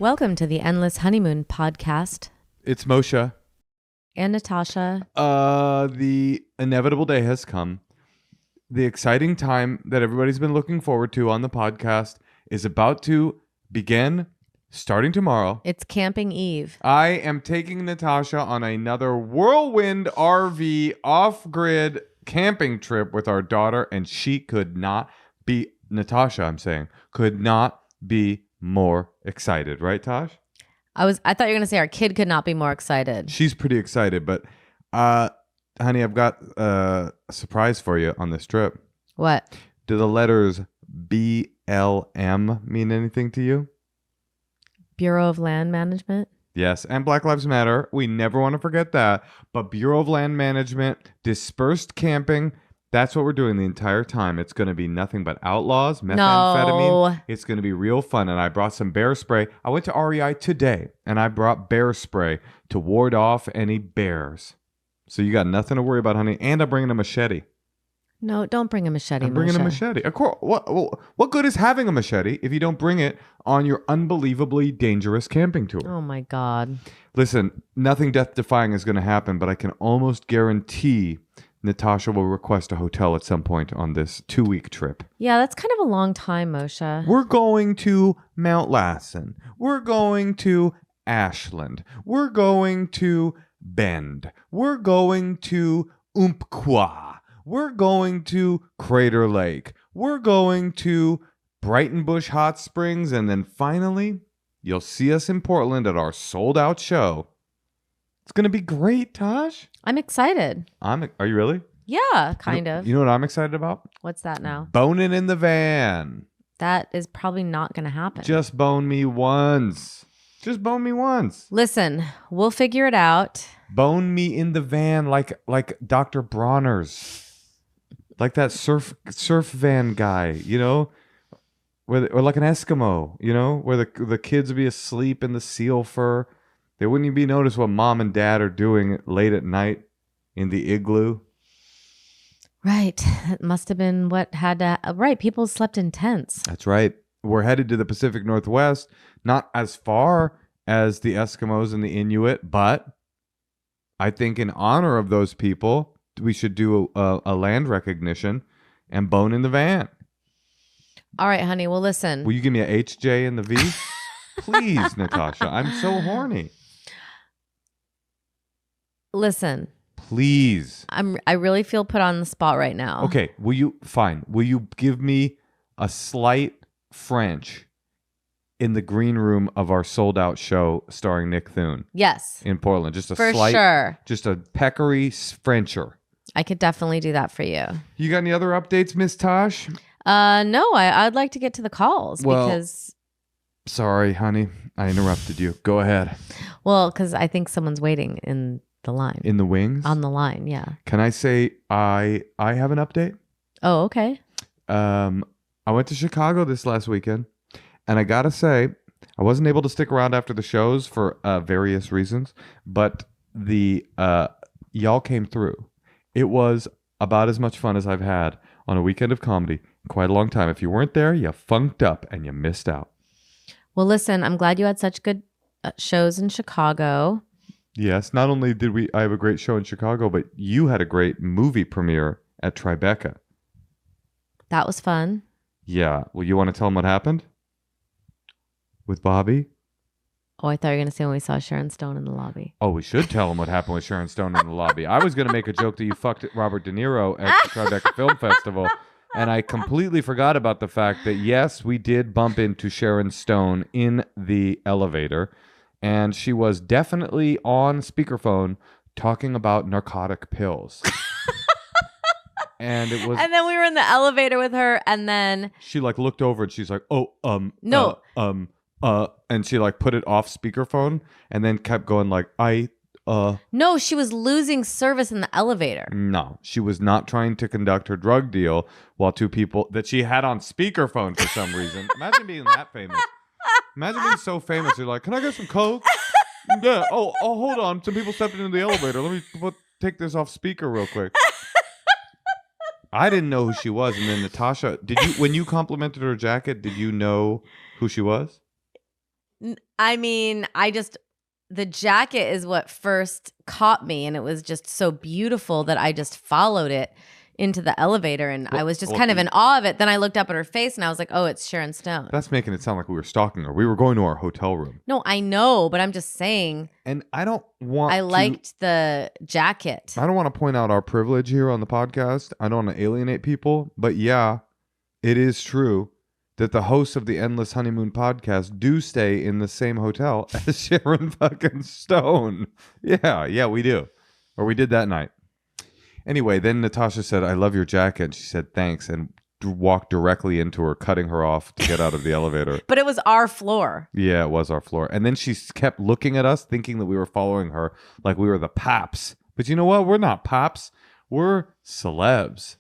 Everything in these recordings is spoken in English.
Welcome to the Endless Honeymoon Podcast. It's Moshe. And Natasha. The inevitable day has come. The exciting time that everybody's been looking forward to on the podcast is about to begin, starting tomorrow. It's Camping Eve. I am taking Natasha on another whirlwind RV off-grid camping trip with our daughter, and she could not be, Natasha, I'm saying, could not be more excited. Right, Tosh? I thought you were going to say our kid could not be more excited. She's pretty excited, but honey, I've got a surprise for you on this trip. What? Do the letters BLM mean anything to you? Bureau of Land Management? Yes, and Black Lives Matter. We never want to forget that. But Bureau of Land Management, dispersed camping, that's what we're doing the entire time. It's going to be nothing but outlaws, methamphetamine. No. It's going to be real fun. And I brought some bear spray. I went to REI today, and I brought bear spray to ward off any bears. So you got nothing to worry about, honey. And I'm bringing a machete. No, don't bring a machete, I'm bringing Moshe. a machete. Of course. What good is having a machete if you don't bring it on your unbelievably dangerous camping tour? Oh, my God. Listen, nothing death-defying is going to happen, but I can almost guarantee Natasha will request a hotel at some point on this 2-week trip. Yeah, that's kind of a long time, Moshe. We're going to Mount Lassen. We're going to Ashland. We're going to Bend. We're going to Umpqua. We're going to Crater Lake. We're going to Brighton Bush Hot Springs. And then finally, you'll see us in Portland at our sold-out show. It's going to be great, Tosh. I'm excited. Are you really? Yeah, kind of. You know what I'm excited about? What's that now? Boning in the van. That is probably not going to happen. Just bone me once. Just bone me once. Listen, we'll figure it out. Bone me in the van like Dr. Bronner's. Like that surf van guy, you know? Or like an Eskimo, you know? Where the kids would be asleep in the seal fur. They wouldn't even be noticed what mom and dad are doing late at night in the igloo. Right. It must have been what had to... Right. People slept in tents. That's right. We're headed to the Pacific Northwest, not as far as the Eskimos and the Inuit, but I think in honor of those people, we should do a land recognition and bone in the van. All right, honey. Well, listen. Will you give me a HJ in the V? Please, Natasha. I'm so horny. Listen. Please. I really feel put on the spot right now. Okay. Will you give me a slight French in the green room of our sold out show starring Nick Thune? Yes. In Portland. Just a for slight, sure. Just a peccary Frencher. I could definitely do that for you. You got any other updates, Miss Tosh? No, I'd like to get to the calls because... Sorry, honey. I interrupted you. Go ahead. Well, because I think someone's waiting in the line. In the wings? On the line, yeah. Can I say I have an update? Oh, okay. I went to Chicago this last weekend, and I gotta say, I wasn't able to stick around after the shows for various reasons, but the y'all came through. It was about as much fun as I've had on a weekend of comedy in quite a long time. If you weren't there, you funked up and you missed out. Well, listen, I'm glad you had such good shows in Chicago. Yes, not only did I have a great show in Chicago, but you had a great movie premiere at Tribeca. That was fun. Yeah. Well, you want to tell them what happened? With Bobby? Oh, I thought you were going to say when we saw Sharon Stone in the lobby. Oh, we should tell them what happened with Sharon Stone in the lobby. I was going to make a joke that you fucked Robert De Niro at the Tribeca Film Festival, and I completely forgot about the fact that, yes, we did bump into Sharon Stone in the elevator, and she was definitely on speakerphone talking about narcotic pills. And then we were in the elevator with her, and then she looked over and she's like, no. And she put it off speakerphone and then kept going No, she was losing service in the elevator. No, she was not trying to conduct her drug deal while two people that she had on speakerphone for some reason. Imagine being that famous. Imagine being so famous. You're like, can I get some Coke? Yeah. Oh, hold on. Some people stepped into the elevator. Let me take this off speaker real quick. I didn't know who she was. And then Natasha, when you complimented her jacket, did you know who she was? I mean, the jacket is what first caught me, and it was just so beautiful that I just followed it into the elevator, and I was just kind of in awe of it. Then I looked up at her face, and I was like, oh, it's Sharon Stone. That's making it sound like we were stalking her. We were going to our hotel room. No, I know, but I'm just saying. And I don't want I liked the jacket. I don't want to point out our privilege here on the podcast. I don't want to alienate people, but yeah, it is true that the hosts of the Endless Honeymoon podcast do stay in the same hotel as Sharon fucking Stone. Yeah, we do. Or we did that night. Anyway, then Natasha said, I love your jacket. And she said, thanks. And walked directly into her, cutting her off to get out of the elevator. But it was our floor. Yeah, it was our floor. And then she kept looking at us, thinking that we were following her like we were the paps. But you know what? We're not paps. We're celebs.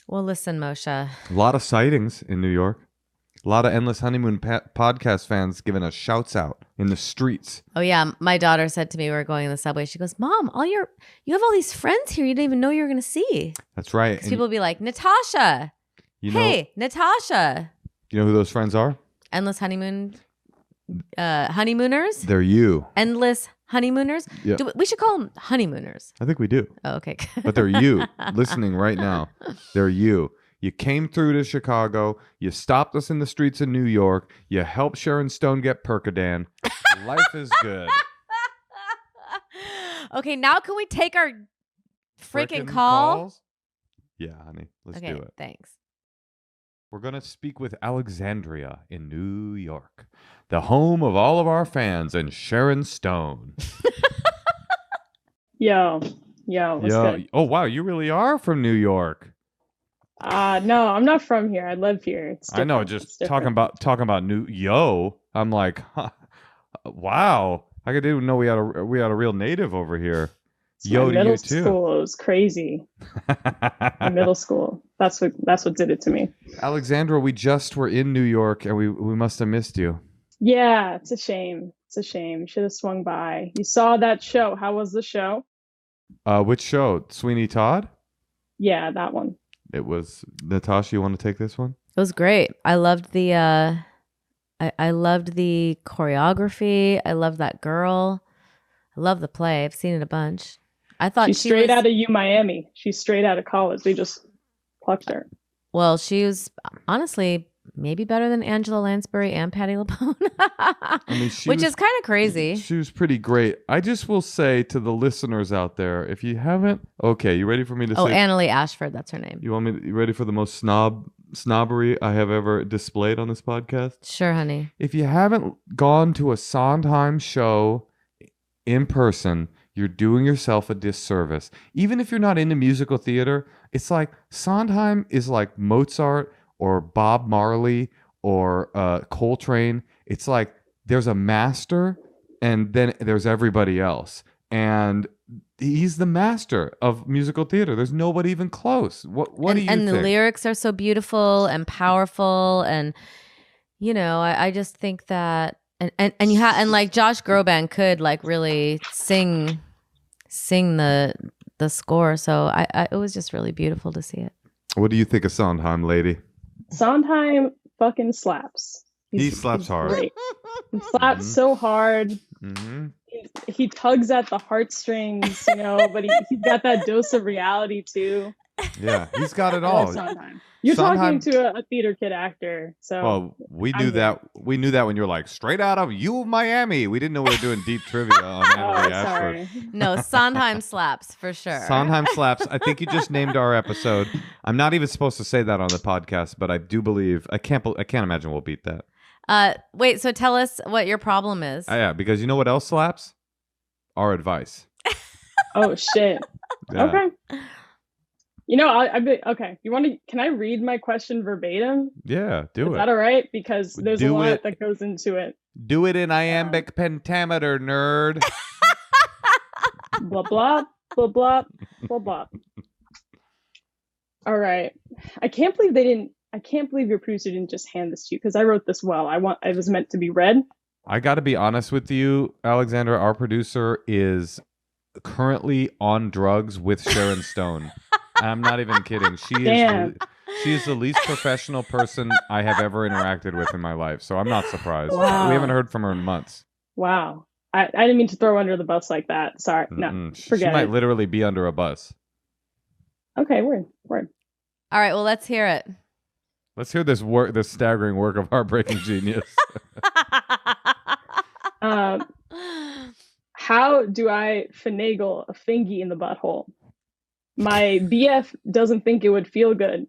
Well, listen, Moshe. A lot of sightings in New York. A lot of Endless Honeymoon podcast fans giving us shouts out in the streets. Oh, yeah. My daughter said to me, we were going in the subway. She goes, Mom, you have all these friends here you didn't even know you were going to see. That's right. Because people will be like, Natasha. Hey, Natasha. You know who those friends are? Endless honeymooners. They're you. Endless honeymooners. Yeah. We should call them honeymooners. I think we do. Oh, okay. But they're you listening right now. They're you. You came through to Chicago. You stopped us in the streets of New York. You helped Sharon Stone get Percodan. Life is good. Okay, now can we take our freaking call? Calls? Yeah, honey. Let's do it. Thanks. We're going to speak with Alexandria in New York, the home of all of our fans and Sharon Stone. Yo, what's good? Oh, wow. You really are from New York. No, I'm not from here. I live here. It's different. I know. Just talking about I'm like, huh, wow. I didn't even know we had a real native over here. It's Yo, to you too. Middle school, it was crazy. In middle school, that's what did it to me. Alexandra, we just were in New York, and we must have missed you. Yeah, it's a shame. You should have swung by. You saw that show. How was the show? Which show? Sweeney Todd? Yeah, that one. It was. Natasha, you want to take this one? It was great. I loved the I loved the choreography. I loved that girl. I love the play. I've seen it a bunch. I thought she's straight out of Miami. She's straight out of college. They just plucked her. Well, she was honestly maybe better than Angela Lansbury and Patti LuPone. Which is kind of crazy. She was pretty great. I just will say to the listeners out there, if you haven't, okay, you ready for me to say? Oh, Annalee Ashford, that's her name. You ready for the most snobbery I have ever displayed on this podcast? Sure, honey. If you haven't gone to a Sondheim show in person, you're doing yourself a disservice. Even if you're not into musical theater, it's like Sondheim is like Mozart or Bob Marley or Coltrane. It's like there's a master and then there's everybody else. And he's the master of musical theater. There's nobody even close. What do you think? And the lyrics are so beautiful and powerful. And, you know, I just think that, and like Josh Groban could like really sing the score. So it was just really beautiful to see it. What do you think of Sondheim, lady? Sondheim fucking slaps. He slaps hard. Great. He slaps so hard. Mm-hmm. He tugs at the heartstrings, but he's got that dose of reality too. Yeah, he's got it all. Sondheim. You're talking to a theater kid actor, so. Well, we knew that. We knew that when you were like straight out of Miami. We didn't know we were doing deep trivia on Annalee Ashford. Sorry. No, Sondheim slaps for sure. Sondheim slaps. I think you just named our episode. I'm not even supposed to say that on the podcast, but I do believe I can't imagine we'll beat that. Wait. So tell us what your problem is. Yeah, because you know what else slaps? Our advice. Oh shit. Yeah. Okay. I'd be okay. Can I read my question verbatim? Yeah, do it. Is that all right? Because there's a lot that goes into it. Do it in iambic pentameter, nerd. Blah, blah, blah, blah, blah, blah. All right. I can't believe your producer didn't just hand this to you because I wrote this well. It was meant to be read. I got to be honest with you, Alexandra. Our producer is currently on drugs with Sharon Stone. I'm not even kidding. She She is the least professional person I have ever interacted with in my life, so I'm not surprised. Wow. We haven't heard from her in months. Wow. I didn't mean to throw her under the bus like that. Sorry. No, She forget might it. literally be under a bus. Okay, word. All right, well, let's hear it. Let's hear this staggering work of heartbreaking genius. How do I finagle a fingie in the butthole? My BF doesn't think it would feel good.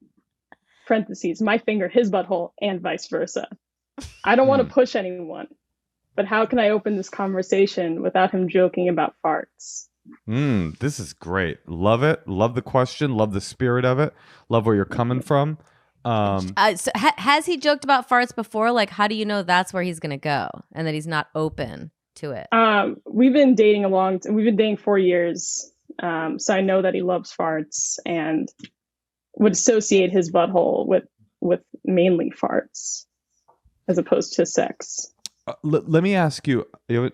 Parentheses, my finger, his butthole, and vice versa. I don't want to push anyone, but how can I open this conversation without him joking about farts? This is great. Love it. Love the question. Love the spirit of it. Love where you're coming from. Has he joked about farts before? Like, how do you know that's where he's going to go and that he's not open to it? We've been dating we've been dating 4 years. So I know that he loves farts and would associate his butthole with mainly farts as opposed to sex. Let me ask you. Yeah.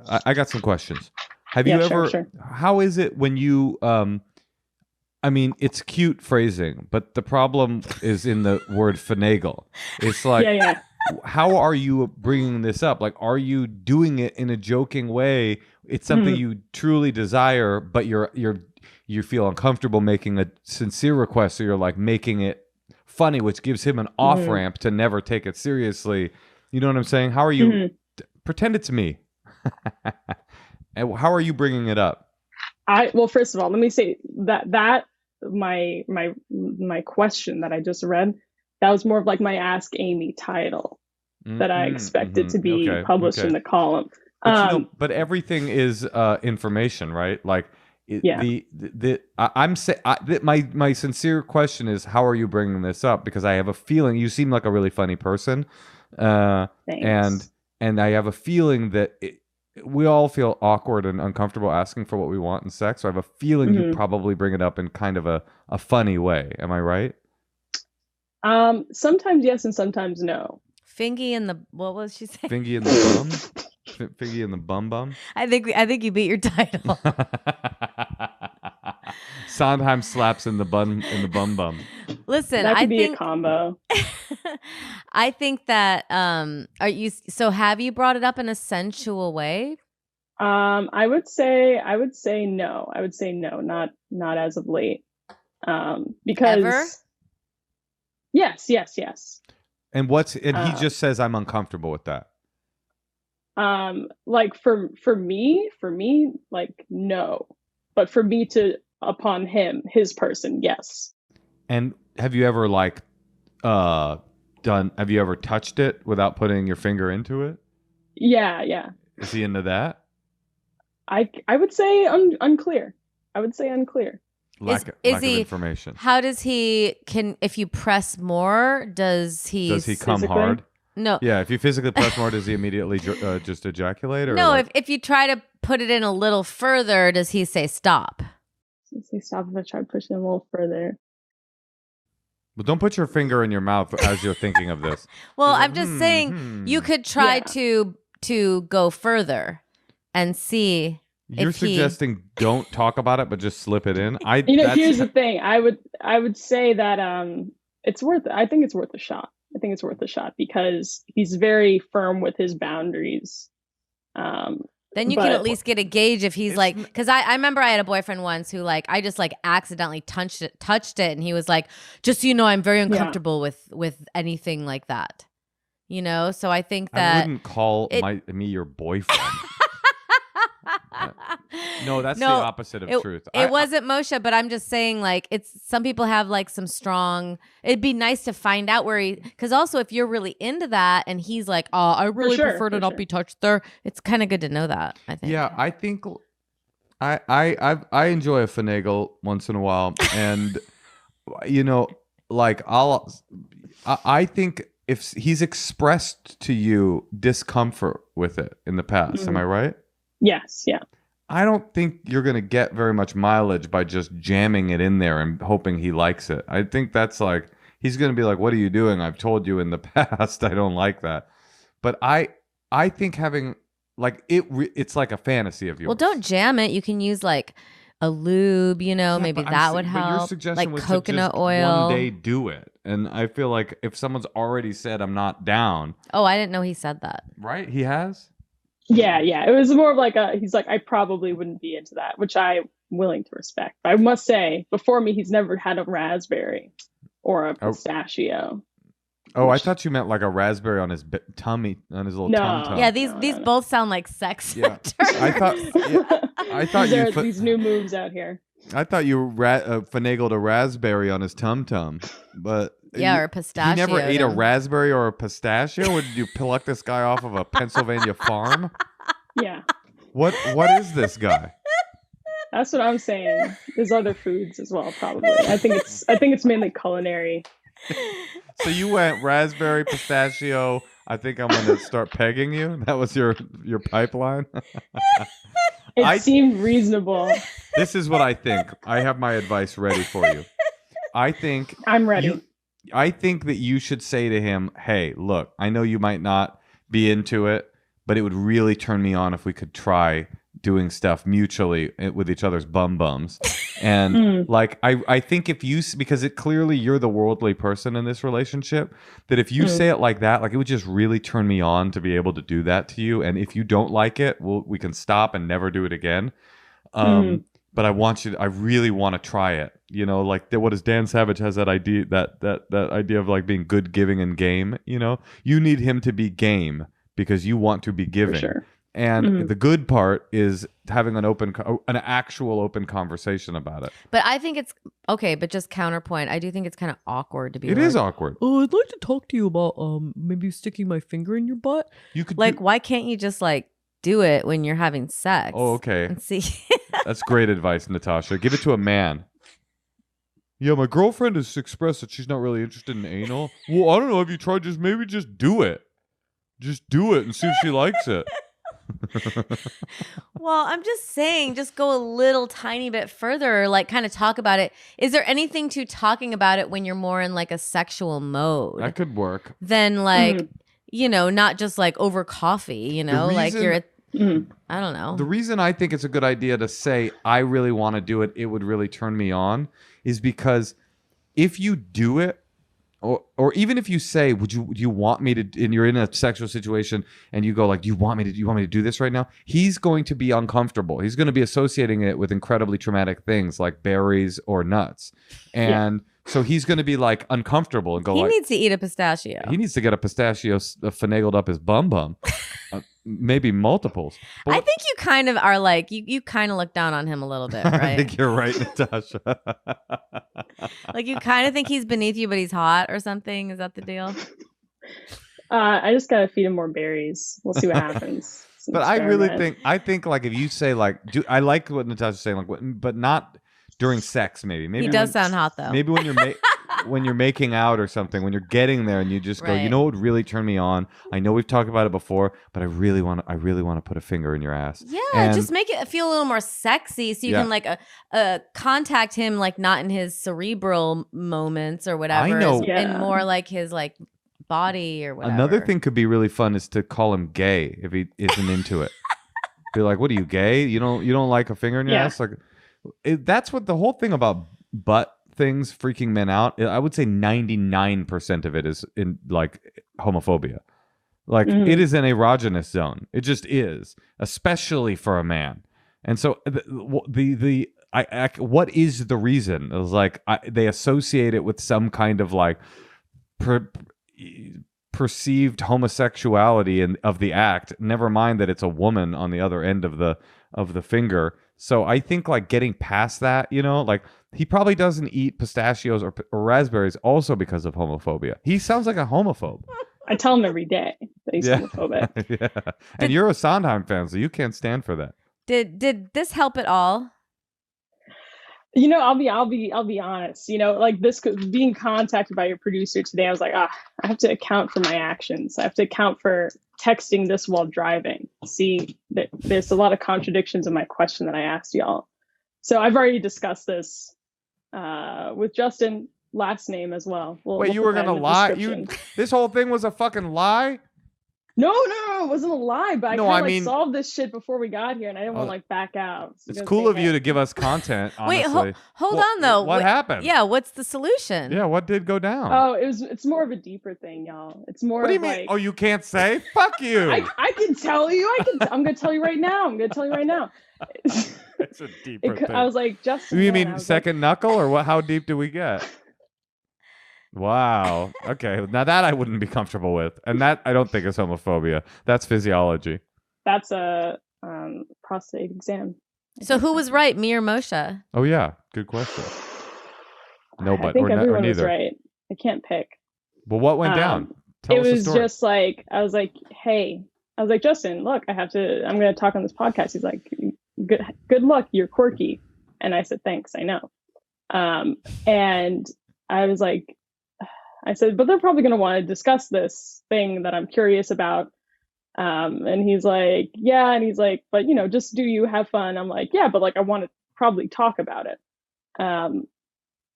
I got some questions. Have you ever? Sure. How is it when you? I mean, it's cute phrasing, but the problem is in the word finagle. It's like, yeah. How are you bringing this up? Like, are you doing it in a joking way? It's something you truly desire, but you feel uncomfortable making a sincere request, so you're like making it funny, which gives him an off ramp to never take it seriously. You know what I'm saying? How are you? Pretend it's me. And how are you bringing it up? Well, first of all, let me say that my question that I just read, that was more of like my Ask Amy title that I expected to be published in the column. But, but everything is information, right? Like, my sincere question is, how are you bringing this up? Because I have a feeling you seem like a really funny person, and I have a feeling that we all feel awkward and uncomfortable asking for what we want in sex. So I have a feeling you probably bring it up in kind of a funny way. Am I right? Sometimes yes and sometimes no. Fingie in the, what was she saying? Fingie in the bum? Fingie in the bum? I think you beat your title. Sondheim slaps in the bum Listen, that could be a combo. I think that have you brought it up in a sensual way? I would say no. I would say no, not as of late. Because ever? Yes. And he just says I'm uncomfortable with that. Like for me, like no. But for me to upon him, his person, yes. And have you ever have you ever touched it without putting your finger into it? Yeah. Is he into that? I would say unclear. I would say unclear. Lack of information. How does he, if you press more, does he come hard? No. Yeah, if you physically press more, does he immediately just ejaculate? Or no, if you try to put it in a little further, does he say stop? Does he stop if I try pushing a little further? Well, don't put your finger in your mouth as you're thinking of this. Well, I'm just saying you could try to go further and see. You're suggesting don't talk about it, but just slip it in. Here's the thing. I would say that it's worth. I think it's worth a shot. I think it's worth a shot because he's very firm with his boundaries. Then you can at least get a gauge if he's like, because I remember I had a boyfriend once who I just accidentally touched it, and he was like, just so you know, I'm very uncomfortable with anything like that. You know, so I think that I wouldn't call me your boyfriend. No, that's the opposite of truth. It wasn't Moshe, but I'm just saying, it's some people have some strong. It'd be nice to find out where because also if you're really into that and he's like, oh, I really prefer to not be touched there. It's kind of good to know that. I think. Yeah, I think I enjoy a finagle once in a while, and I think if he's expressed to you discomfort with it in the past, am I right? Yes, yeah. I don't think you're going to get very much mileage by just jamming it in there and hoping he likes it. I think that's he's going to be like, what are you doing? I've told you in the past I don't like that. But I think having it's like a fantasy of yours. Well, don't jam it. You can use a lube, Yeah, maybe but that would But your help. suggestion Like was coconut to just oil. one day do it, and I feel like if someone's already said I'm not down, Oh, I didn't know he said that. right? He has. Yeah, it was more of like he's like, I probably wouldn't be into that, which I'm willing to respect. But I must say, before me, he's never had a raspberry or a pistachio. Oh, I thought you meant like a raspberry on his tummy, on his little tum-tum. Yeah, these both sound like sex. Yeah. I thought these new moves out here. I thought you finagled a raspberry on his tum-tum, but yeah, or a pistachio. He never ate a raspberry or a pistachio? Or did you pluck this guy off of a Pennsylvania farm? Yeah. What is this guy? That's what I'm saying. There's other foods as well, probably. I think it's mainly culinary. So you went raspberry, pistachio. I think I'm going to start pegging you. That was your pipeline. It seemed reasonable. This is what I think. I have my advice ready for you. I think I'm ready. I think that you should say to him, "Hey, look, I know you might not be into it, but it would really turn me on if we could try doing stuff mutually with each other's bums." And like, I think if you, because clearly you're the worldly person in this relationship, that if you say it like that, like it would just really turn me on to be able to do that to you. And if you don't like it, we can stop and never do it again. But I really want to try it. Like what is Dan Savage has that idea, that idea of like being good, giving, and game. You need him to be game because you want to be giving. For sure. And the good part is having an actual open conversation about it. But I think it's okay. But just counterpoint, I do think it's kind of awkward to be. It is awkward. Oh, I'd like to talk to you about maybe sticking my finger in your butt. You could why can't you just like do it when you're having sex? Oh, okay. And see. That's great advice, Natasha. Give it to a man. Yeah, my girlfriend has expressed that she's not really interested in anal. Well, I don't know. Have you tried maybe just do it? Just do it and see if she likes it. Well, I'm just saying, just go a little tiny bit further, like kind of talk about it. Is there anything to talking about it when you're more in like a sexual mode? That could work. Then like, not just like over coffee, like you're at, I don't know. The reason I think it's a good idea to say, I really want to do it, it would really turn me on, is because if you do it, or even if you say, do you want me to, and you're in a sexual situation and you go like, do you want me to do this right now? He's going to be uncomfortable. He's going to be associating it with incredibly traumatic things like berries or nuts. And so he's going to be like uncomfortable and go he needs to eat a pistachio. He needs to get a pistachio finagled up his bum. Maybe multiples. But I think you kind of are like, you kind of look down on him a little bit, right? I think you're right, Natasha. Like you kind of think he's beneath you, but he's hot or something. Is that the deal? I just gotta feed him more berries. We'll see what happens. But I think like if you say like, I like what Natasha's saying, like, but not during sex. Maybe he does sound hot though. Maybe when you're when you're making out or something, when you're getting there and you just go, Right. you know what would really turn me on? I know we've talked about it before, but I really want to put a finger in your ass. Yeah, And just make it feel a little more sexy so you can like contact him like not in his cerebral moments or whatever. I know. And more like his like body or whatever. Another thing could be really fun is to call him gay if he isn't into it. Be like, what are you, gay? You don't like a finger in your ass? Like that's what the whole thing about butt things freaking men out. I would say 99% of it is in like homophobia. Like it is an erogenous zone. It just is, especially for a man. And so what is the reason? It was like they associate it with some kind of like perceived homosexuality of the act. Never mind that it's a woman on the other end of the finger. So I think like getting past that, like he probably doesn't eat pistachios or raspberries also because of homophobia. He sounds like a homophobe. I tell him every day that he's homophobic. Yeah. And you're a Sondheim fan, so you can't stand for that. Did this help at all? I'll be honest. Like this being contacted by your producer today, I was like, I have to account for my actions. I have to account for texting this while driving. See that there's a lot of contradictions in my question that I asked y'all. So I've already discussed this with Justin, last name as well. Wait, you were gonna lie? This whole thing was a fucking lie? No, it wasn't a lie, but No, I I kind of mean- solved this shit before we got here, and I didn't want to like back out. So It's you guys cool say, of you hey. to give us content, Wait, honestly. hold Well, on though. What happened? Yeah, what's the solution? Yeah, what did go down? Oh, it's more of a deeper thing, y'all. It's more What do you of mean? like Oh, you can't say? Fuck you. I can tell you. I'm gonna tell you right now. It's a deeper thing. I was like, Justin. You man, I mean was second knuckle, or what? How deep do we get? Wow. Okay. Now that I wouldn't be comfortable with, and that I don't think is homophobia. That's physiology. That's a prostate exam. So who was right, me or Moshe? Oh yeah, good question. No, I but think or, everyone or was neither. right. I can't pick. Well, what went down? Tell It us the was story. just like I was like, hey, I was like, Justin, look, I'm gonna talk on this podcast. He's like, good luck, you're quirky. And I said, thanks, I know. And I was like, I said, but they're probably gonna want to discuss this thing that I'm curious about. And he's like, yeah, and he's like, but just do you have fun? I'm like, yeah, but like I want to probably talk about it.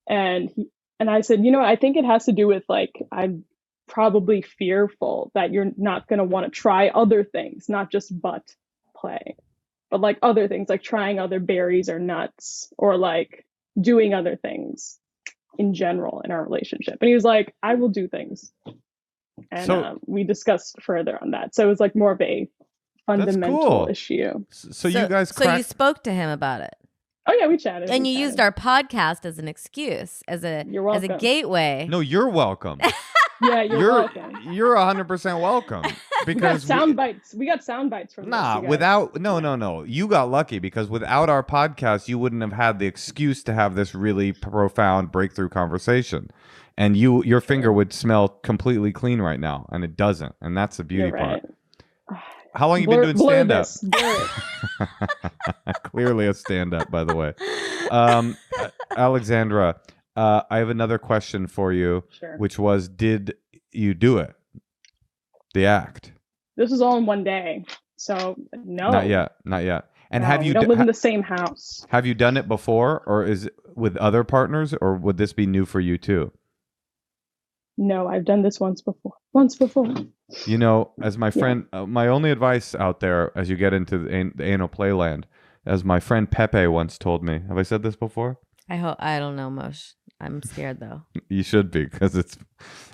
And I said, I think it has to do with like I'm probably fearful that you're not going to want to try other things, not just butt play, but like other things, like trying other berries or nuts, or like doing other things in general in our relationship. And he was like, I will do things. And we discussed further on that. So it was like more of a fundamental cool. issue. So you guys So you spoke to him about it. Oh yeah, we chatted. And you used our podcast as an excuse, as a gateway. No, you're welcome. Yeah, you're welcome. You're 100% welcome. Because we got sound bites. We got sound bites from Nah, this, without no. You got lucky because without our podcast, you wouldn't have had the excuse to have this really profound breakthrough conversation. And your finger would smell completely clean right now, and it doesn't. And that's the beauty part. How long you been doing stand up? Clearly a stand up, by the way. Alexandra, I have another question for you, which was, did you do it? The act. This was all in one day. So no. Not yet. And no, have you we don't live in the same house. Have you done it before, or is it with other partners, or would this be new for you too? No, I've done this once before. As my friend, my only advice out there as you get into the anal playland, as my friend Pepe once told me. Have I said this before? I don't know, Moshe. I'm scared though. You should be, because it's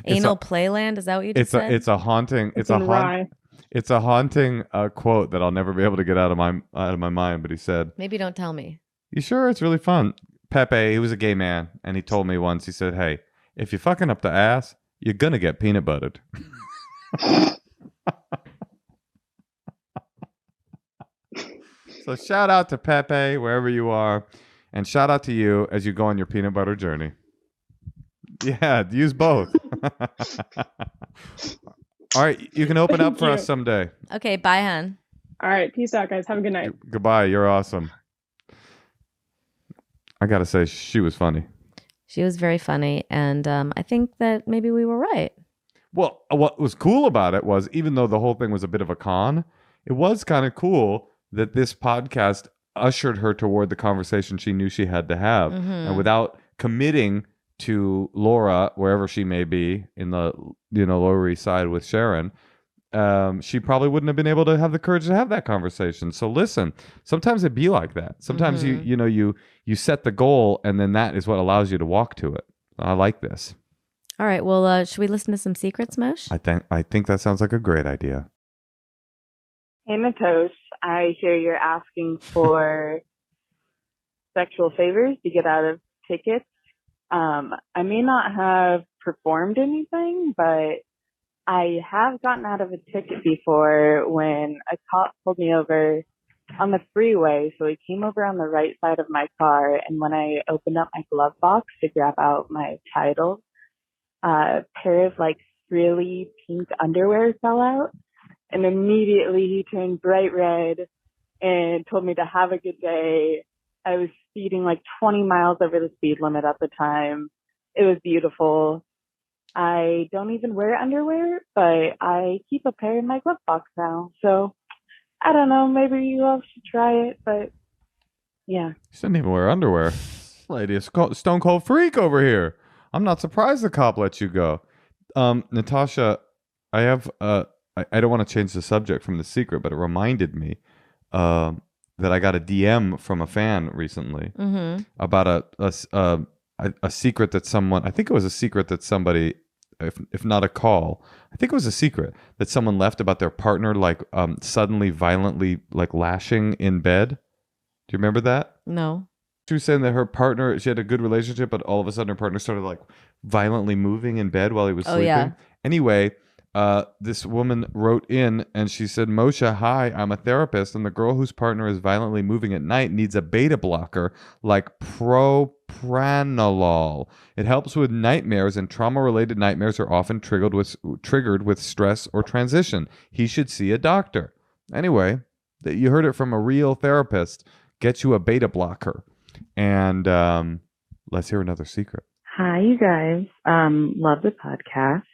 anal playland. Is that what you just said? It's a haunting. It's a haunting quote that I'll never be able to get out of my mind. But he said, maybe don't tell me. You sure? It's really fun. Pepe, he was a gay man, and he told me once. He said, "Hey, if you're fucking up the ass, you're gonna get peanut buttered." So shout out to Pepe wherever you are, and shout out to you as you go on your peanut butter journey. Yeah, use both. All right, you can open up for us someday. Okay, bye, hon. All right, peace out, guys. Have a good night. Goodbye. You're awesome. I gotta say, she was funny. She was very funny, and I think that maybe we were right. Well, what was cool about it was, even though the whole thing was a bit of a con, it was kind of cool that this podcast ushered her toward the conversation she knew she had to have. Mm-hmm. And without committing to Laura, wherever she may be in the Lower East Side with Sharon, she probably wouldn't have been able to have the courage to have that conversation. So listen, sometimes it be like that. Sometimes you set the goal, and then that is what allows you to walk to it. I like this. All right. Well, should we listen to some secrets, Moshe? I think that sounds like a great idea. Hey, Natasha, I hear you're asking for sexual favors to get out of tickets. I may not have performed anything, but I have gotten out of a ticket before when a cop pulled me over on the freeway. So he came over on the right side of my car, and when I opened up my glove box to grab out my title, a pair of like really pink underwear fell out, and immediately he turned bright red and told me to have a good day. I was speeding like 20 miles over the speed limit at the time. It was beautiful. I don't even wear underwear, but I keep a pair in my glove box now. So I don't know, maybe you all should try it, but yeah. She didn't even wear underwear. This lady is stone cold freak over here. I'm not surprised the cop let you go. Natasha, I have I don't want to change the subject from the secret, but it reminded me that I got a DM from a fan recently about a secret that someone, I think it was a secret that somebody, if not a call, I think it was a secret that someone left about their partner, like suddenly violently like lashing in bed. Do you remember that? No. She was saying that her partner, she had a good relationship, but all of a sudden her partner started like violently moving in bed while he was sleeping. Yeah. Anyway, this woman wrote in and she said, Moshe, hi, I'm a therapist, and the girl whose partner is violently moving at night needs a beta blocker like propranolol. It helps with nightmares, and trauma-related nightmares are often triggered with stress or transition. He should see a doctor. Anyway, you heard it from a real therapist. Get you a beta blocker. And let's hear another secret. Hi, you guys. Love the podcast.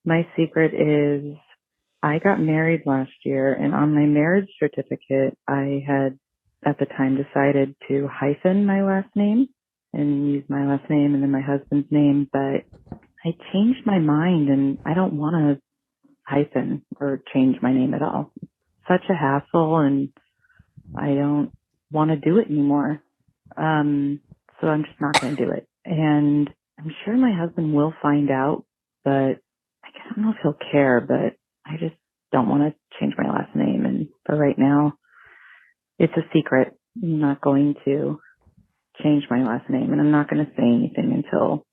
My secret is I got married last year, and on my marriage certificate, I had at the time decided to hyphen my last name and use my last name and then my husband's name, but I changed my mind and I don't want to hyphen or change my name at all. Such a hassle, and I don't want to do it anymore. So I'm just not going to do it. And I'm sure my husband will find out, but I don't know if he'll care, but I just don't want to change my last name. And for right now, it's a secret. I'm not going to change my last name, and I'm not going to say anything until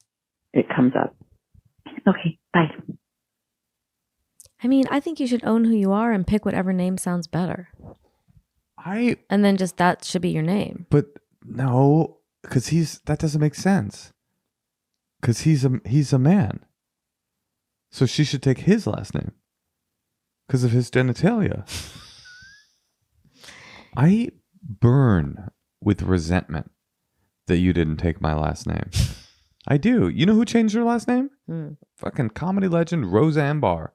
it comes up. Okay, bye. I mean, I think you should own who you are and pick whatever name sounds better. And then just that should be your name. But no, because that doesn't make sense. Because he's a man. So she should take his last name. Because of his genitalia. I burn with resentment that you didn't take my last name. I do. You know who changed her last name? Fucking comedy legend Roseanne Barr.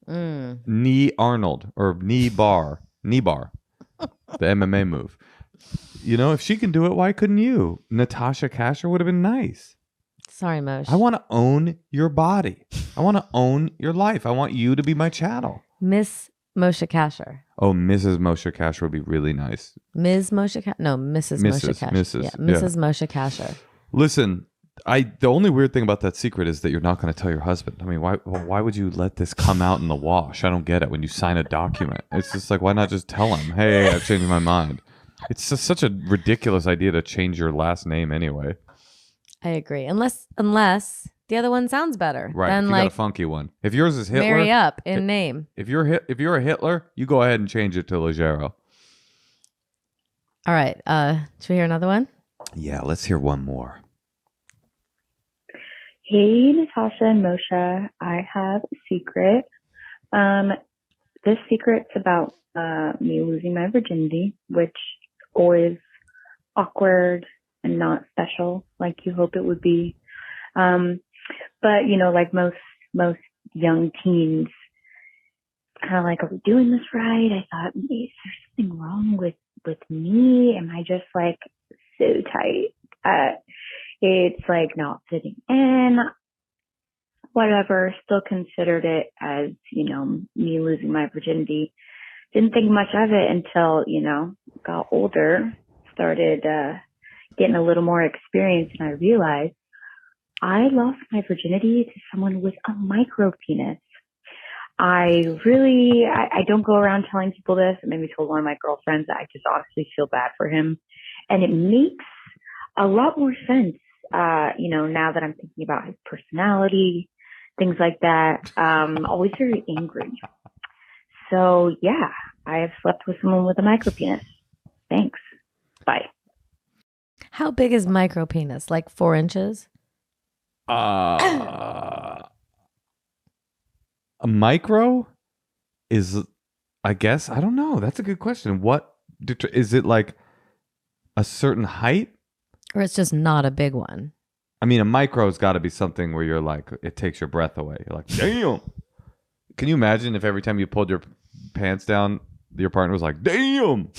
Knee Arnold or Knee Bar. The MMA move. You know, if she can do it, why couldn't you? Natasha Casher would have been nice. Sorry, Moshe. I want to own your body. I want to own your life. I want you to be my chattel. Miss Moshe Kasher. Oh, Mrs. Moshe Kasher would be really nice. Ms. Moshe Kasher? No, Mrs. Moshe Kasher. Mrs. Yeah, Mrs. Moshe Kasher. Listen, the only weird thing about that secret is that you're not going to tell your husband. I mean, why would you let this come out in the wash? I don't get it. When you sign a document, it's just like, why not just tell him, hey, I've changed my mind. It's just such a ridiculous idea to change your last name anyway. I agree. Unless the other one sounds better. Right. Then if you got a funky one. If yours is Hitler. Marry up in name. If you're a Hitler, you go ahead and change it to Leggero. All right. Should we hear another one? Yeah, let's hear one more. Hey, Natasha and Moshe. I have a secret. This secret's about me losing my virginity, which always awkward and not special like you hope it would be. But you know, like most young teens, kind of like, are we doing this right? I thought, is there something wrong with me? Am I just like so tight? It's like not fitting in. Whatever. Still considered it as, you know, me losing my virginity. Didn't think much of it until, you know, got older, started getting a little more experience, and I realized I lost my virginity to someone with a micro penis. I don't go around telling people this. I maybe told one of my girlfriends that I just honestly feel bad for him. And it makes a lot more sense, you know, now that I'm thinking about his personality, things like that. Always very angry. So yeah, I have slept with someone with a micro penis. Thanks. Bye. How big is micro penis? Like 4 inches? A micro is, I guess, I don't know. That's a good question. What is it, like a certain height? Or it's just not a big one? I mean, a micro's got to be something where you're like, it takes your breath away. You're like, damn. Can you imagine if every time you pulled your pants down, your partner was like, damn,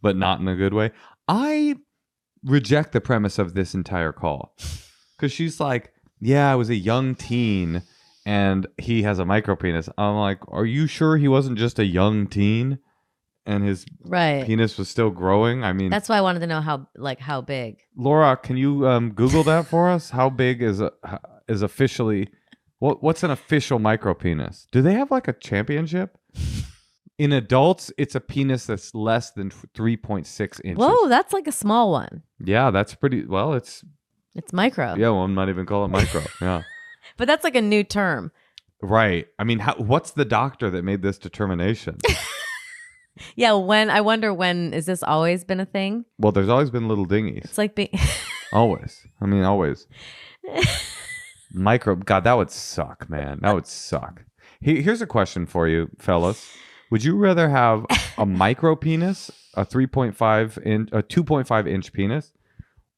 but not in a good way? I reject the premise of this entire call because she's like, yeah, I was a young teen and he has a micro penis. I'm like, are you sure he wasn't just a young teen and his Right. penis was still growing? I mean, That's why I wanted to know how big. Laura, can you Google that for us? How big is officially what's an official micro penis? Do they have like a championship? In adults, it's a penis that's less than 3.6 inches. Whoa, that's like a small one. Yeah, that's pretty. Well, it's micro. Yeah, one might even call it micro. Yeah, But that's like a new term. right. I mean, what's the doctor that made this determination? Yeah, I wonder when, is this always been a thing? Well, there's always been little dingies. It's like being Always. I mean, always. Micro. God, that would suck, man. That would suck. Here's a question for you, fellas. Would you rather have a micro penis, a 2.5 inch penis,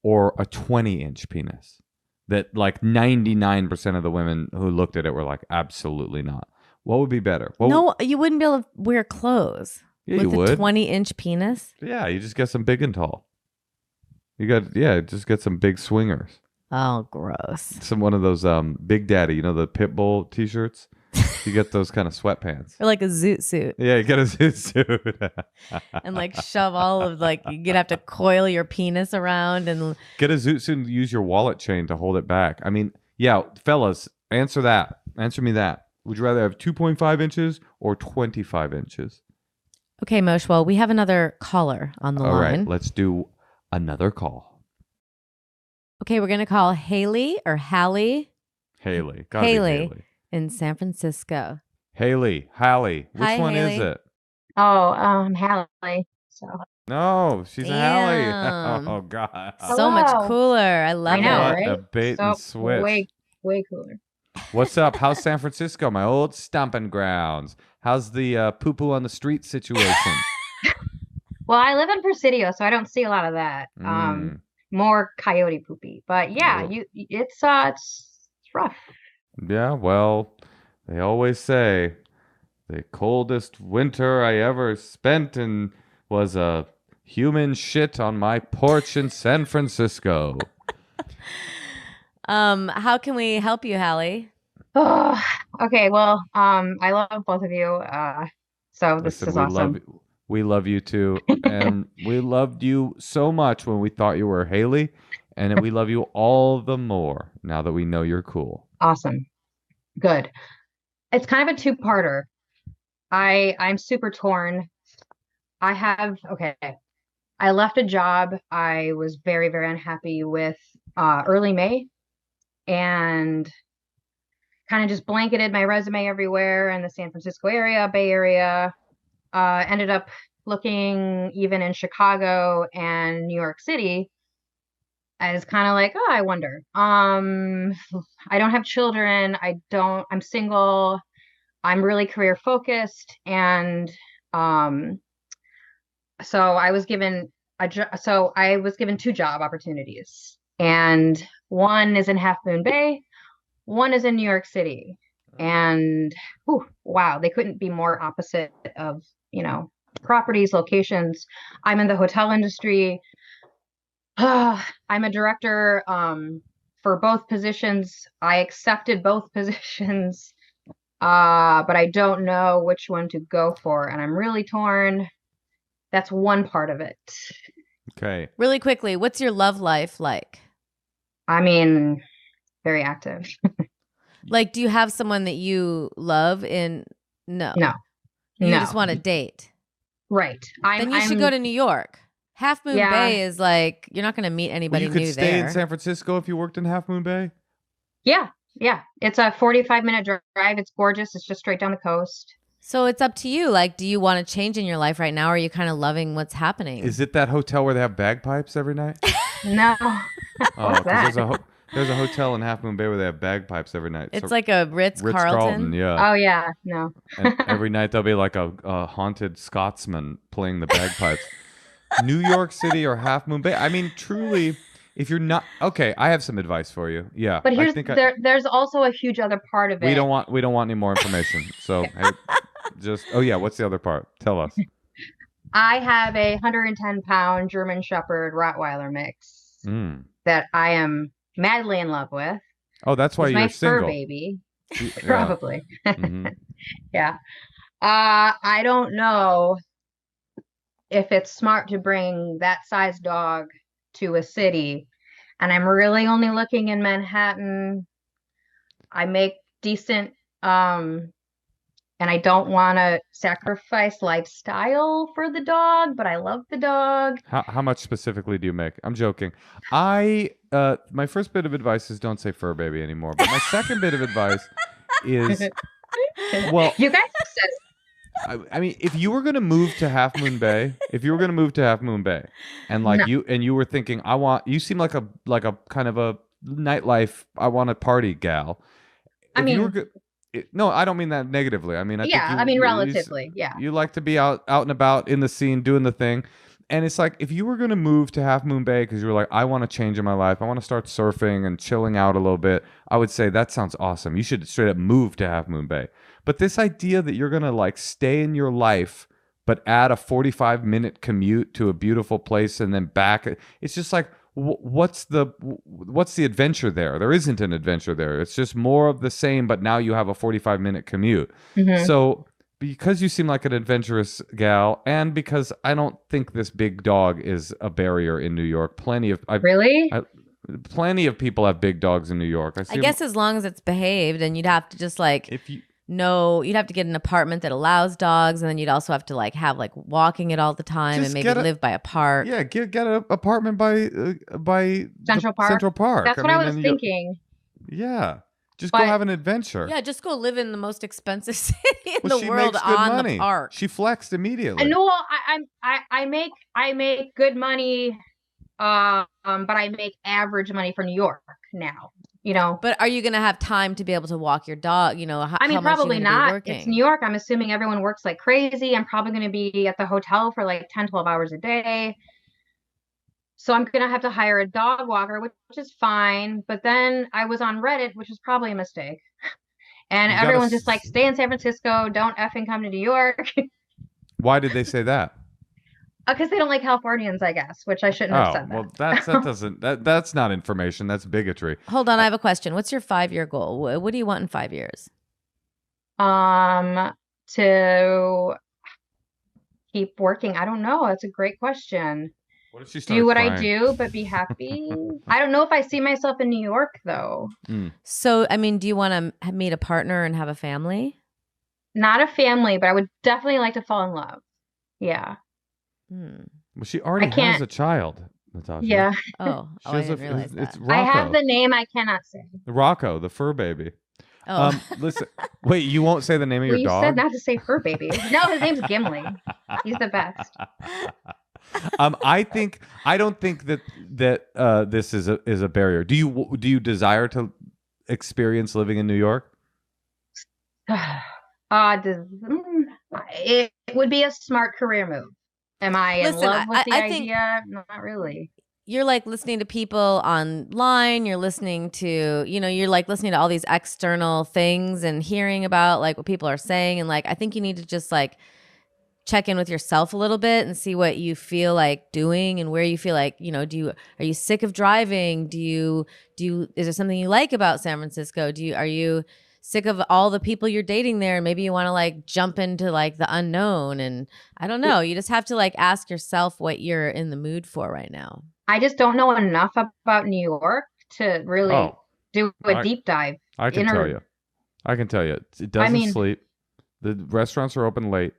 or a 20-inch penis? That like 99% of the women who looked at it were like, absolutely not. What would be better? No, you wouldn't be able to wear clothes Yeah, with you would. a 20-inch penis. Yeah, you just get some big and tall. Just get some big swingers. Oh, gross. One of those Big Daddy, the Pitbull t-shirts. You get those kind of sweatpants. Or like a zoot suit. Yeah, you get a zoot suit. And like shove all of you'd have to coil your penis around and Get a zoot suit and use your wallet chain to hold it back. I mean, yeah, fellas, answer that. Answer me that. Would you rather have 2.5 inches or 25 inches? Okay, Moshe, well, we have another caller on the line. All right, let's do another call. Okay, we're going to call Haley or Hallie. Haley. Gotta be Haley. In San Francisco. Hallie. Which one Haley. is it? Oh, Hallie. So No, she's Damn. a Hallie. Oh, God. So much Hello. cooler. I love I know, it. right? A bait and switch. Way cooler. What's up? How's San Francisco, my old stomping grounds? How's the poo-poo on the street situation? Well, I live in Presidio, so I don't see a lot of that. More coyote poopy, but yeah, Oh. it's rough. Yeah, well, they always say the coldest winter I ever spent was a human shit on my porch in San Francisco. How can we help you, Hallie? Oh, okay. Well, I love both of you. So this Listen, is awesome. We love you too, and we loved you so much when we thought you were Haley, and we love you all the more now that we know you're cool. Awesome. Good. It's kind of a two-parter. I'm super torn. I left a job I was very, very unhappy with early May, and kind of just blanketed my resume everywhere in the San Francisco area, Bay Area. Ended up looking even in Chicago and New York City. I was kind of like, oh, I wonder. I don't have children. I'm single. I'm really career focused. And so I was given two job opportunities. And one is in Half Moon Bay, one is in New York City. And wow, they couldn't be more opposite of, properties, locations. I'm in the hotel industry. I'm a director for both positions. I accepted both positions, but I don't know which one to go for, and I'm really torn. That's one part of it. Okay. Really quickly, what's your love life like? I mean, very active. Like, do you have someone that you love in? No. You No. just want to date. Right. Then you should go to New York. Half Moon Yeah. Bay is like, you're not going to meet anybody You could new stay there. in San Francisco if you worked in Half Moon Bay? Yeah. It's a 45-minute drive. It's gorgeous. It's just straight down the coast. So it's up to you. Like, do you want to change in your life right now? Or are you kind of loving what's happening? Is it that hotel where they have bagpipes every night? No. Oh, that? because there's a hotel in Half Moon Bay where they have bagpipes every night. It's like a Ritz-Carlton. Yeah. Oh, yeah. No. And every night there'll be like a haunted Scotsman playing the bagpipes. New York City or Half Moon Bay. I mean, truly, if you're not okay, I have some advice for you. Yeah, But there's also a huge other part of it. we don't want any more information. So what's the other part? Tell us. I have a 110-pound German Shepherd Rottweiler mix that I am madly in love with. Oh, that's why He's you're my single. fur baby. Yeah. Probably. Mhm. Yeah. I don't know if it's smart to bring that size dog to a city. And I'm really only looking in Manhattan. I make decent, and I don't want to sacrifice lifestyle for the dog, but I love the dog. How much specifically do you make? I'm joking. My first bit of advice is don't say fur baby anymore. But my second bit of advice is, well, You guys have said I mean, if you were going to move to Half Moon Bay, and like no. you were thinking, you seem like a kind of a nightlife, I want a party gal. I If you were mean, no, I don't mean that negatively. I mean, I think yeah, I mean, relatively, yeah. you like to be out and about in the scene doing the thing. And it's like, if you were going to move to Half Moon Bay because you were like, I want to change in my life, I want to start surfing and chilling out a little bit, I would say that sounds awesome. You should straight up move to Half Moon Bay. But this idea that you're going to like stay in your life, but add a 45-minute commute to a beautiful place and then back, it's just like, what's the adventure there? There isn't an adventure there. It's just more of the same, but now you have a 45-minute commute. Mhm. So because you seem like an adventurous gal, and because I don't think this big dog is a barrier in New York. Really? Plenty of people have big dogs in New York. I guess as long as it's behaved, and you'd have to just like if you you'd have to get an apartment that allows dogs, and then you'd also have to like have like walking it all the time, Just and maybe live by a park. Yeah, get an apartment by Central Park? Central Park. That's what I was thinking. Yeah, just But- go have an adventure. Yeah, just go live in the most expensive city in Well, the she world makes good on money. the park. She flexed immediately. I know I make good money, but I make average money for New York now. You know, But are you going to have time to be able to walk your dog? You know, I mean, how much are probably you gonna be not. working? It's New York. I'm assuming everyone works like crazy. I'm probably going to be at the hotel for like 10, 12 hours a day. So I'm going to have to hire a dog walker, which is fine. But then I was on Reddit, which is probably a mistake. And You gotta everyone's just like, stay in San Francisco. Don't effing come to New York. Why did they say that? Because they don't like Californians, I guess, which I shouldn't have said that. Well, that doesn't that's not information. That's bigotry. Hold on, I have a question. What's your 5-year goal? What do you want in 5 years? To keep working. I don't know. That's a great question. What if she started Do what I crying? do, but be happy. I don't know if I see myself in New York, though. So, I mean, do you want to meet a partner and have a family? Not a family, but I would definitely like to fall in love. Yeah. Well, she already has can't- a child, Natasha. Yeah. Oh, She I has didn't realize that. it's I Rocco. have the name I cannot say. Rocco, the fur baby. Oh. Listen, wait, you won't say the name of Well, your you dog? said not to say fur baby. No, his name's Gimli. He's the best. I don't think that this is a barrier. Do you desire to experience living in New York? It would be a smart career move. Am I in Listen, love with the I think- idea? Not really. You're like listening to people online, you're listening to, you're like listening to all these external things and hearing about like what people are saying. And like, I think you need to just like check in with yourself a little bit and see what you feel like doing and where you feel like, are you sick of driving? Is there something you like about San Francisco? Are you sick of all the people you're dating there? And maybe you want to like jump into like the unknown. And I don't know. You just have to like ask yourself what you're in the mood for right now. I just don't know enough about New York to really do a deep dive. I can tell you. It doesn't sleep. The restaurants are open late.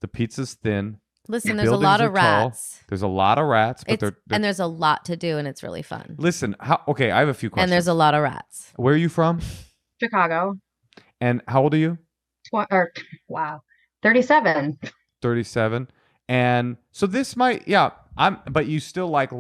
The pizza's thin. Listen, The there's a lot buildings of are tall. rats. There's a lot of rats, but And there's a lot to do, and it's really fun. Listen, okay, I have a few questions. And there's a lot of rats. Where are you from? Chicago. And how old are you? Wow. 37. 37. And so this might, but you still like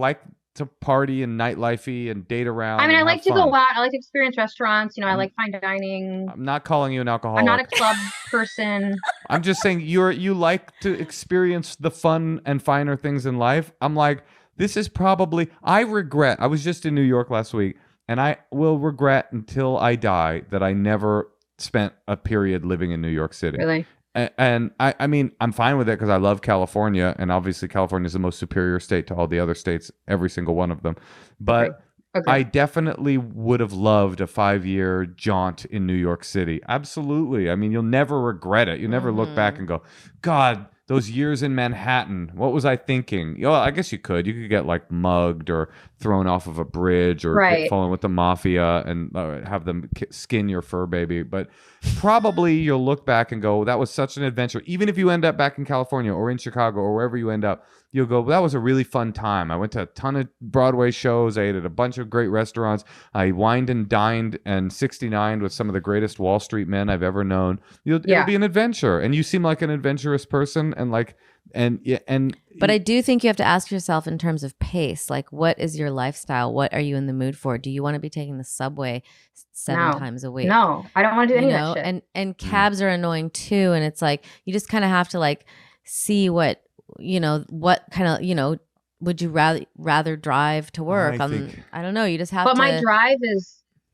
to party and nightlifey and date around. I mean, I and like have to fun. go out. I like to experience restaurants. I like fine dining. I'm not calling you an alcoholic. I'm not a club person. I'm just saying you like to experience the fun and finer things in life. I'm like, this is probably, I was just in New York last week, and I will regret until I die that I never spent a period living in New York City. Really? And I mean, I'm fine with it because I love California, and obviously California is the most superior state to all the other states, every single one of them. But Agree. I definitely would have loved a 5-year jaunt in New York City. Absolutely. I mean, you'll never regret it. You never look back and go, God, those years in Manhattan, what was I thinking? You know, I guess you could. You could get like mugged or thrown off of a bridge or Right. fall in with the mafia and have them skin your fur baby. But probably you'll look back and go, that was such an adventure. Even if you end up back in California or in Chicago or wherever you end up, you'll go, that was a really fun time. I went to a ton of Broadway shows. I ate at a bunch of great restaurants. I wined and dined and 69'd with some of the greatest Wall Street men I've ever known. It'll be an adventure. And you seem like an adventurous person and like, but I do think you have to ask yourself in terms of pace, like what is your lifestyle? What are you in the mood for? Do you want to be taking the subway 7 times a week? No, I don't want to do any of that shit. And cabs are annoying too. And it's like, you just kind of have to like see what kind of, would you rather drive to work? I don't know. You just have to. But my drive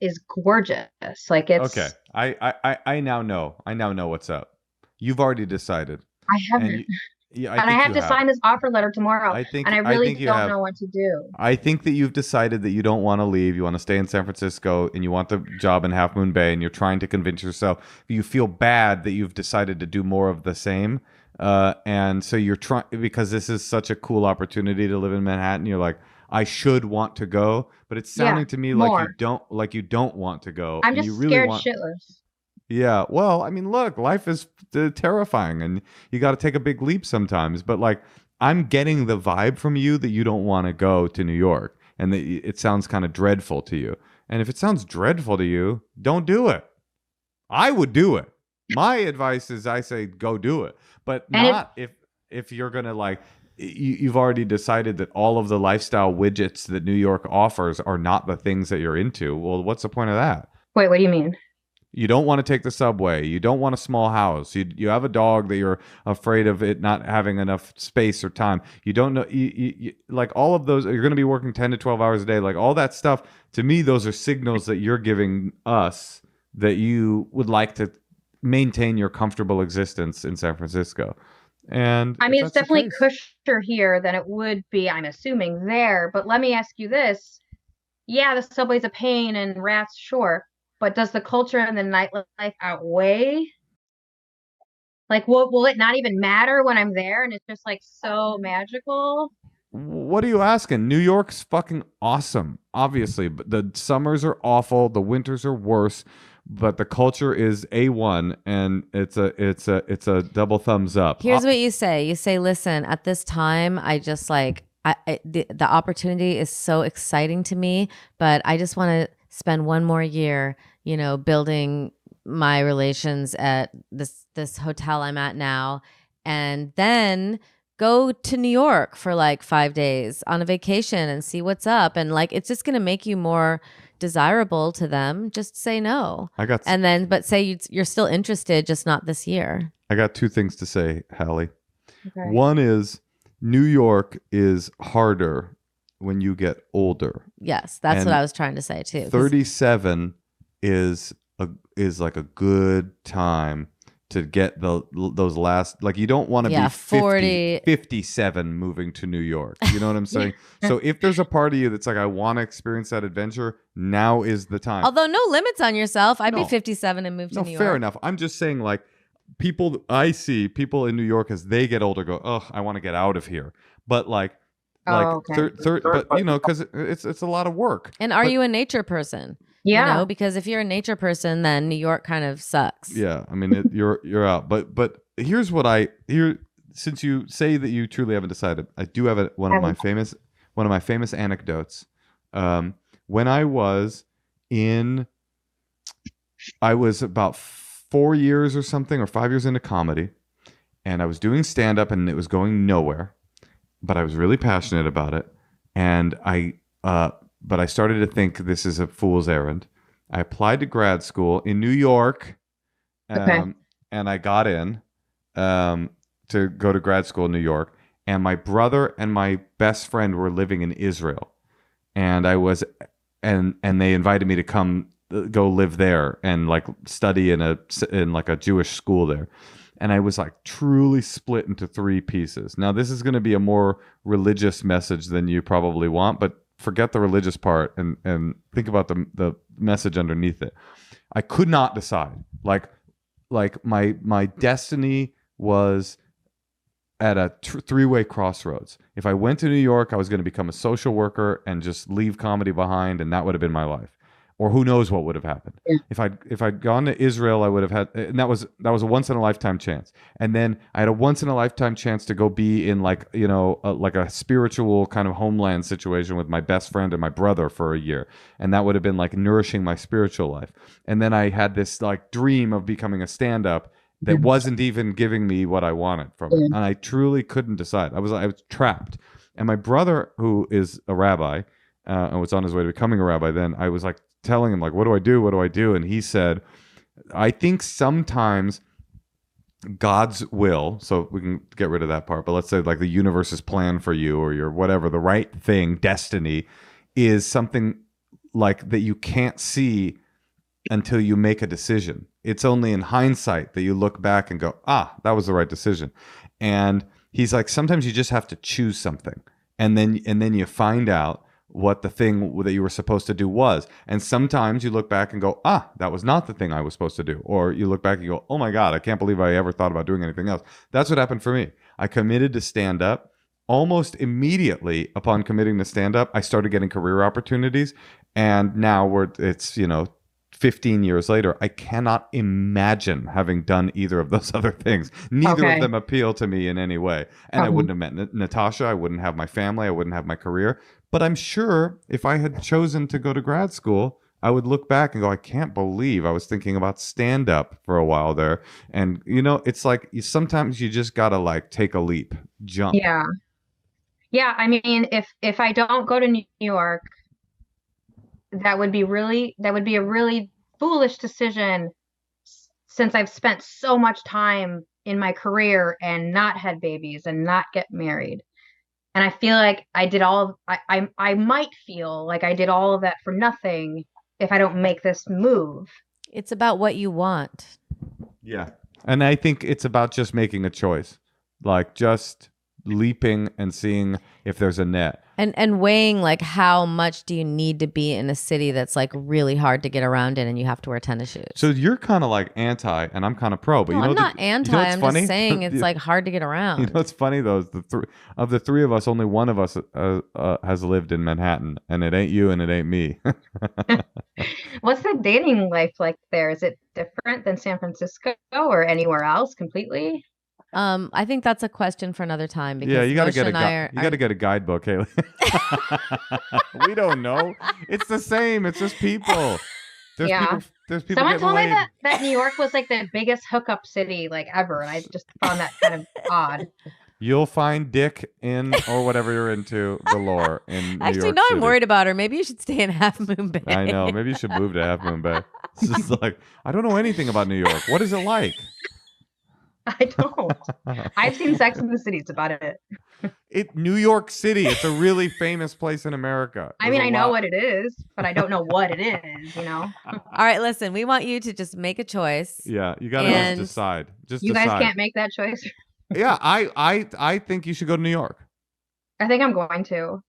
is gorgeous. Like it's okay. I now know. I now know what's up. You've already decided. I haven't. I have to sign this offer letter tomorrow. And I really don't know what to do. I think that you've decided that you don't want to leave. You want to stay in San Francisco and you want the job in Half Moon Bay and you're trying to convince yourself. You feel bad that you've decided to do more of the same. And so you're trying, because this is such a cool opportunity to live in Manhattan. You're like, I should want to go, but it's sounding to me like you don't want to go. I'm just you really scared shitless. Yeah. Well, I mean, look, life is terrifying and you got to take a big leap sometimes. But like, I'm getting the vibe from you that you don't want to go to New York and that it sounds kind of dreadful to you. And if it sounds dreadful to you, don't do it. I would do it. My advice is I say, go do it. But not if you're going to like, you've already decided that all of the lifestyle widgets that New York offers are not the things that you're into. Well, what's the point of that? Wait, what do you mean? You don't want to take the subway. You don't want a small house. You have a dog that you're afraid of it not having enough space or time. You don't know, you like all of those, you're going to be working 10 to 12 hours a day. Like all that stuff, to me, those are signals that you're giving us that you would like to maintain your comfortable existence in San Francisco. And I mean, it's definitely cushier here than it would be, I'm assuming, there. But let me ask you this. Yeah, the subway's a pain and rats, sure. But does the culture and the nightlife outweigh? Like, will it not even matter when I'm there and it's just like so magical? What are you asking? New York's fucking awesome, obviously. But the summers are awful. The winters are worse. But the culture is A1 and it's a double thumbs up. Here's what you say. You say, listen, at this time, I just like, the opportunity is so exciting to me, but I just want to spend one more year, building my relations at this hotel I'm at now, and then go to New York for like 5 days on a vacation and see what's up. And like, it's just going to make you more desirable to them. Just say no. But say you're still interested, just not this year. I got two things to say, Hallie. Okay. One is New York is harder when you get older. Yes, that's what I was trying to say too. 37 is like a good time to get those last, like you don't want to be 57 moving to New York. You know what I'm saying? So if there's a part of you that's like, I want to experience that adventure, now is the time. Although no limits on yourself. I'd be 57 and move to New York. Fair enough. I'm just saying like I see people in New York as they get older go, oh, I want to get out of here. But like, but because it's a lot of work. And are you a nature person? Yeah, because if you're a nature person, then New York kind of sucks. Yeah, I mean you're out. But here's what since you say that you truly haven't decided, I do have one of my famous anecdotes. When I was about 4 years or something, or 5 years into comedy, and I was doing stand up, and it was going nowhere. But I was really passionate about it, and but I started to think this is a fool's errand. I applied to grad school in New York, and I got in to go to grad school in New York. And my brother and my best friend were living in Israel, and they invited me to come go live there and like study in like a Jewish school there. And I was like truly split into three pieces. Now, this is going to be a more religious message than you probably want, but forget the religious part and think about the message underneath it. I could not decide. Like my destiny was at a three-way crossroads. If I went to New York, I was going to become a social worker and just leave comedy behind, and that would have been my life. Or who knows what would have happened. Yeah. If I'd gone to Israel, I would have had, and that was a once in a lifetime chance. And then I had a once in a lifetime chance to go be in like a spiritual kind of homeland situation with my best friend and my brother for a year, and that would have been like nourishing my spiritual life. And then I had this like dream of becoming a stand-up that wasn't even giving me what I wanted from it, and I truly couldn't decide. I was trapped. And my brother, who is a rabbi, and was on his way to becoming a rabbi, then I was like telling him like, what do I do? And he said, I think sometimes God's will, so we can get rid of that part, but let's say like the universe's plan for you or your whatever, the right thing, destiny, is something like that you can't see until you make a decision. It's only in hindsight that you look back and go, that was the right decision. And he's like, sometimes you just have to choose something, and then you find out what the thing that you were supposed to do was. And sometimes you look back and go, that was not the thing I was supposed to do. Or you look back and you go, oh my God, I can't believe I ever thought about doing anything else. That's what happened for me. I committed to stand up. Almost immediately upon committing to stand up, I started getting career opportunities. And now it's 15 years later, I cannot imagine having done either of those other things. Neither of them appeal to me in any way. And I wouldn't have met Natasha. I wouldn't have my family. I wouldn't have my career. But I'm sure if I had chosen to go to grad school, I would look back and go, I can't believe I was thinking about stand-up for a while there. And, it's like sometimes you just got to like take a leap, jump. Yeah. Yeah. I mean, if I don't go to New York, that would be a really foolish decision, since I've spent so much time in my career and not had babies and not get married. And I feel like I might feel like I did all of that for nothing if I don't make this move. It's about what you want. Yeah. And I think it's about just making a choice, like just leaping and seeing if there's a net. And weighing like how much do you need to be in a city that's like really hard to get around in and you have to wear tennis shoes. So you're kind of like anti and I'm kind of pro, but I'm not anti. I'm funny? Just saying it's like hard to get around. You know what's funny though is of the three of us, only one of us has lived in Manhattan, and it ain't you and it ain't me. What's the dating life like there? Is it different than San Francisco or anywhere else completely? I think that's a question for another time. Because you got to get a guidebook, Haley. We don't know. It's the same. It's just people. There's people. Someone told me that New York was like the biggest hookup city like ever, and I just found that kind of odd. You'll find dick in or whatever you're into galore in New Actually, York no, City. I'm worried about her. Maybe you should stay in Half Moon Bay. I know. Maybe you should move to Half Moon Bay. It's just like, I don't know anything about New York. What is it like? I don't. I've seen Sex in the City. It's about it. New York City. It's a really famous place in America. I mean, I know what it is, but I don't know what it is, All right, listen, we want you to just make a choice. Yeah, you got to just decide. You guys can't make that choice. Yeah, I think you should go to New York. I think I'm going to.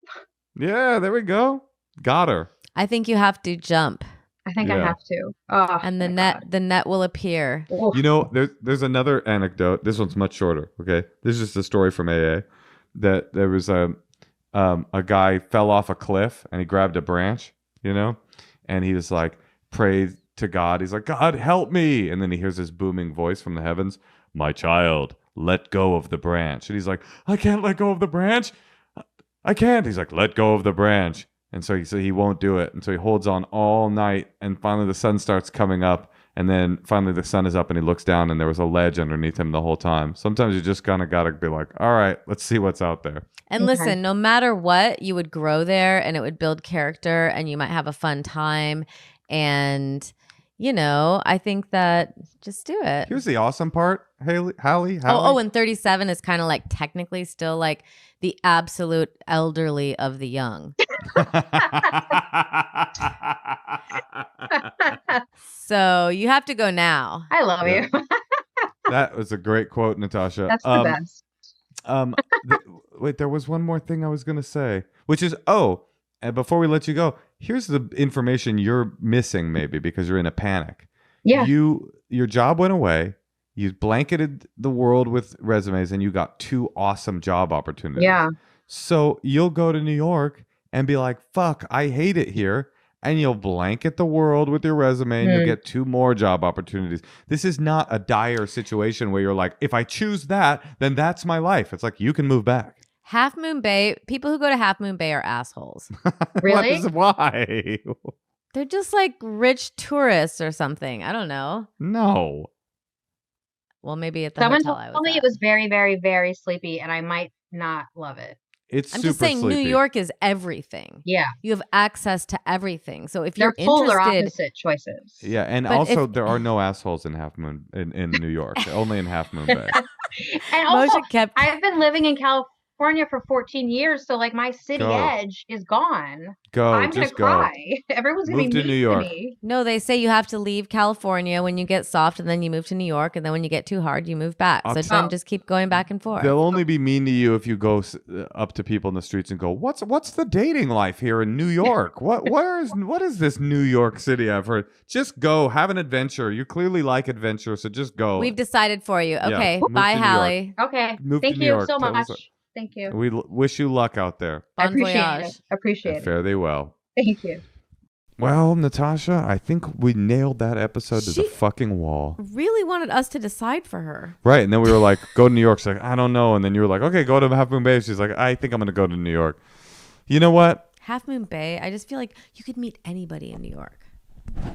Yeah, there we go. Got her. I think you have to jump. I think I have to. Oh, and the net will appear. There's another anecdote. This one's much shorter. Okay, this is just a story from AA. That there was a guy fell off a cliff and he grabbed a branch, and he was like prayed to God. He's like, God, help me! And then he hears this booming voice from the heavens, my child, let go of the branch. And he's like, I can't let go of the branch. I can't. He's like, let go of the branch. And so he won't do it. And so he holds on all night. And finally the sun starts coming up. And then finally the sun is up and he looks down and there was a ledge underneath him the whole time. Sometimes you just kind of got to be like, all right, let's see what's out there. And listen, no matter what, you would grow there and it would build character and you might have a fun time. And, I think that just do it. Here's the awesome part, Hallie. Oh, and 37 is kind of like technically still like the absolute elderly of the young. So you have to go now. I love you. That was a great quote, Natasha. That's the best. Wait, there was one more thing I was going to say, which is, And before we let you go, here's the information you're missing maybe because you're in a panic. Yeah. Your job went away. You blanketed the world with resumes and you got 2 awesome job opportunities. Yeah. So you'll go to New York and be like, fuck, I hate it here. And you'll blanket the world with your resume and you'll get 2 more job opportunities. This is not a dire situation where you're like, if I choose that, then that's my life. It's like, you can move back. Half Moon Bay, people who go to Half Moon Bay are assholes. Really? Why? They're just like rich tourists or something. I don't know. No. Well, maybe at the Someone hotel I was told me at. it was very, very, very sleepy, and I might not love it. It's I'm super just saying sleepy. New York is everything. Yeah. You have access to everything. So if They're you're polar interested, opposite choices. Yeah, and But also if- there are no assholes in Half Moon in New York. Only in Half Moon Bay. And also, Moshe kept I've been living in California for 14 years, so like my city Go. edge is gone. Go, I'm gonna just go. cry. Everyone's gonna Move be to mean New York. to me. No, they say you have to leave California when you get soft, and then you move to New York, and then when you get too hard, you move back. I'll So t- then just keep going back and forth. They'll only be mean to you if you go up to people in the streets and go, "What's the dating life here in New York? What is this New York City I've heard? Just go, have an adventure. You clearly like adventure, so just go." We've decided for you. Yeah, Okay, move bye, to New York. Hallie. Okay. Move to Thank New you York. so Tell us much. Thank you. We wish you luck out there. I Bon appreciate voyage. it. Appreciate And it. fare thee well. Thank you. Well, Natasha, I think we nailed that episode to the She- fucking wall. Really wanted us to decide for her. Right, and then we were like, go to New York. She's like, I don't know. And then you were like, okay, go to Half Moon Bay. She's like, I think I'm going to go to New York. You know what? Half Moon Bay, I just feel like you could meet anybody in New York.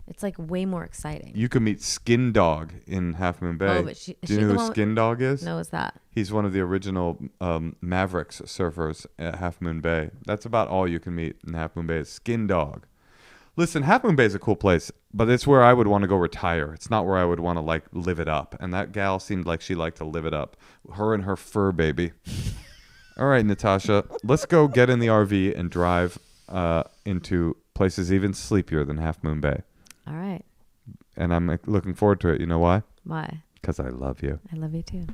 It's like way more exciting. You could meet Skin Dog in Half Moon Bay. Oh, but is Do you she know the who one with- Skin Dog is? No, is that? He's one of the original Mavericks surfers at Half Moon Bay. That's about all you can meet in Half Moon Bay is Skin Dog. Listen, Half Moon Bay is a cool place, but it's where I would want to go retire. It's not where I would want to like live it up. And that gal seemed like she liked to live it up. Her and her fur baby. All right, Natasha, let's go get in the RV and drive into places even sleepier than Half Moon Bay. All right. And I'm looking forward to it. You know why? Why? Because I love you. I love you too.